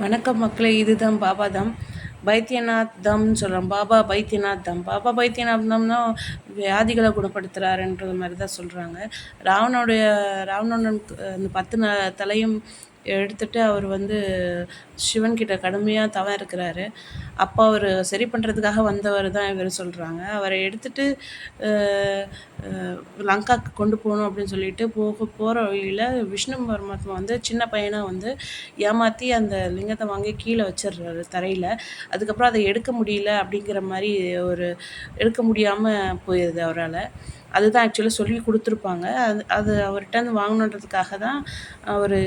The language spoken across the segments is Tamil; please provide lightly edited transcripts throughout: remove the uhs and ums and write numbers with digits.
வணக்கம் மக்களே, இதுதான் பாபா தம். பைத்தியநாத் தம்னு சொல்கிறோம். பாபா பைத்தியநாத் தம். பாபா பைத்தியநாத் தம்னா வியாதிகளை குணப்படுத்துகிறாருன்றது மாதிரி தான் சொல்கிறாங்க. ராவணனுக்கு அந்த 10 தலையும் எடுத்துட்டு அவர் வந்து சிவன்கிட்ட கடுமையாக தவம் இருக்கிறாரு. அப்போ அவர் சரி பண்ணுறதுக்காக வந்தவர் தான் இவர் சொல்கிறாங்க. அவரை எடுத்துட்டு லங்காக்கு கொண்டு போகணும் அப்படின்னு சொல்லிட்டு போகிற வழியில் விஷ்ணு பரமாத்மா வந்து சின்ன பையனாக வந்து ஏமாற்றி அந்த லிங்கத்தை வாங்கி கீழே வச்சிடுறாரு தரையில். அதுக்கப்புறம் அதை எடுக்க முடியல அப்படிங்கிற மாதிரி எடுக்க முடியாமல் போயிடுது அவரால். அதுதான் ஆக்சுவலாக சொல்லி கொடுத்துருப்பாங்க. அது அவர்கிட்ட வாங்கணுன்றதுக்காக தான் அவர்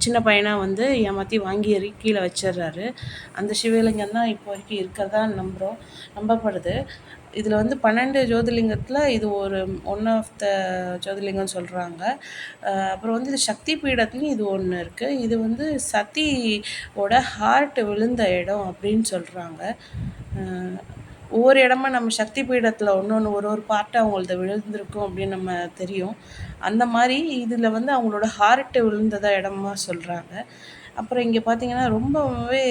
சின்ன பையனாக வந்து ஏமாற்றி வாங்கி கீழே வச்சிடுறாரு. அந்த சிவலிங்கம் தான் இப்போ வரைக்கும் இருக்கிறதா நம்பப்படுது. இதில் வந்து 12 ஜோதிர்லிங்கத்தில் இது ஒரு ஒன் ஆஃப் த ஜோதிர்லிங்கம்னு சொல்கிறாங்க. அப்புறம் வந்து இது சக்தி பீடத்துலையும் இது ஒன்று இருக்குது. இது வந்து சதியோட ஹார்ட் விழுந்த இடம் அப்படின்னு சொல்கிறாங்க. ஒவ்வொரு இடமா நம்ம சக்தி பீடத்தில் ஒன்று ஒரு பார்ட்டு அவங்களது விழுந்திருக்கும் அப்படின்னு நம்ம தெரியும். அந்த மாதிரி இதில் வந்து அவங்களோட ஹார்ட்டு விழுந்ததா இடமா சொல்கிறாங்க. அப்புறம் இங்கே பார்த்திங்கன்னா ரொம்பவே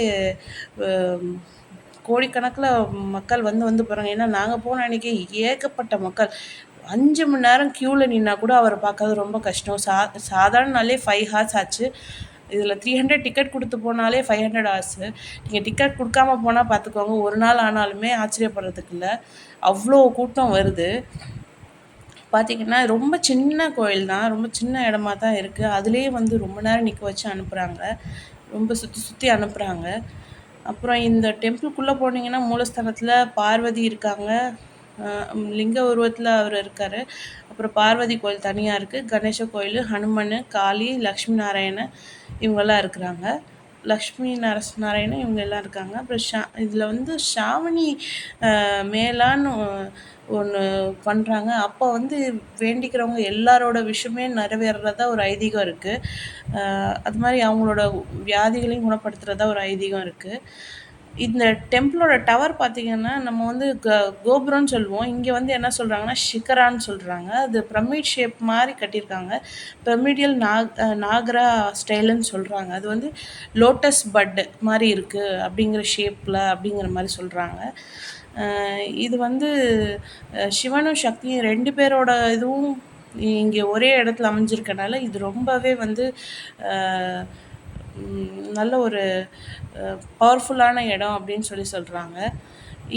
கோடிக்கணக்கில் மக்கள் வந்து போகிறாங்க. ஏன்னா நாங்கள் போன அன்றைக்கி ஏகப்பட்ட மக்கள் 5 மணி நேரம் க்யூவில் நின்னா கூட அவரை பார்க்கறது ரொம்ப கஷ்டம். சாதாரண நாளே 5 ஹார்ஸ் ஆச்சு. இதில் 300 டிக்கெட் கொடுத்து போனாலே 500 ஆச்சு. நீங்கள் டிக்கெட் கொடுக்காம போனால் பார்த்துக்கோங்க, ஒரு நாள் ஆனாலுமே ஆச்சரியப்படுறதுக்கு இல்லை, அவ்வளோ கூட்டம் வருது. பார்த்திங்கன்னா ரொம்ப சின்ன கோயில் தான், ரொம்ப சின்ன இடமா தான் இருக்குது. அதுலேயே வந்து ரொம்ப நேரம் நிற்க வச்சு அனுப்புகிறாங்க, ரொம்ப சுற்றி அனுப்புகிறாங்க. அப்புறம் இந்த டெம்பிள்குள்ளே போனீங்கன்னா மூலஸ்தானத்தில் பார்வதி இருக்காங்க, லிங்க உருவத்தில் அவர் இருக்கார். அப்புறம் பார்வதி கோயில் தனியாக இருக்குது, கணேச கோயில், ஹனுமன், காளி, லக்ஷ்மி நாராயணன் இவங்கெல்லாம் இருக்கிறாங்க. லக்ஷ்மி நாராயணன் இவங்க எல்லாம் இருக்காங்க. அப்புறம் இதில் வந்து ஷாவணி மேலான்னு ஒன்று பண்ணுறாங்க. அப்போ வந்து வேண்டிக்கிறவங்க எல்லாரோட விஷயமே நிறைவேறதா ஒரு ஐதீகம் இருக்குது. அது மாதிரி அவங்களோட வியாதிகளையும் குணப்படுத்துகிறதா ஒரு ஐதீகம் இருக்குது. இந்த டெம்பிளோட டவர் பார்த்திங்கன்னா நம்ம வந்து கோபுரம்னு சொல்லுவோம். இங்கே வந்து என்ன சொல்கிறாங்கன்னா ஷிகரான்னு சொல்கிறாங்க. அது பிரமிட் ஷேப் மாதிரி கட்டியிருக்காங்க. பிரமிடியல் நாகரா ஸ்டைலுன்னு சொல்கிறாங்க. அது வந்து லோட்டஸ் பட் மாதிரி இருக்குது அப்படிங்கிற ஷேப்பில் அப்படிங்கிற மாதிரி சொல்கிறாங்க. இது வந்து சிவனும் சக்தியும் 2 பேரோட இதுவும் இங்கே ஒரே இடத்துல அமைஞ்சிருக்கனால இது ரொம்பவே வந்து நல்ல ஒரு பவர்ஃபுல்லான இடம் அப்படின்னு சொல்கிறாங்க.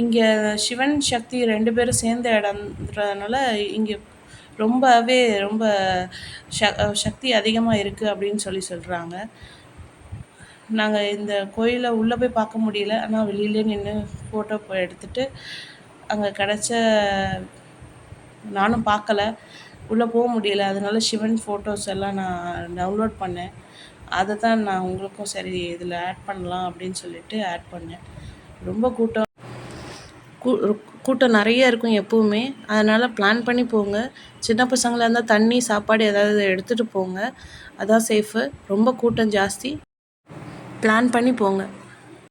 இங்கே சிவன் சக்தி 2 பேரும் சேர்ந்த இடம்ன்றதுனால இங்கே ரொம்ப சக்தி அதிகமாக இருக்குது அப்படின்னு சொல்கிறாங்க. நாங்கள் இந்த கோயிலை உள்ளே போய் பார்க்க முடியல, ஆனால் வெளியிலே நின்று ஃபோட்டோ எடுத்துகிட்டு அங்கே கிடச்ச நானும் பார்க்கல, உள்ளே போக முடியல. அதனால சிவன் ஃபோட்டோஸ் எல்லாம் நான் டவுன்லோட் பண்ணேன். அதை தான் நான் உங்களுக்கும் சரி இதில் ஆட் பண்ணலாம் அப்படின்னு சொல்லிட்டு ஆட் பண்ணேன். ரொம்ப கூட்டம் நிறைய இருக்கும் எப்போவுமே, அதனால் பிளான் பண்ணி போங்க. சின்ன பசங்களாக இருந்தால் தண்ணி சாப்பாடு ஏதாவது எடுத்துகிட்டு போங்க, அதான் சேஃபு. ரொம்ப கூட்டம் ஜாஸ்தி, பிளான் பண்ணி போங்க.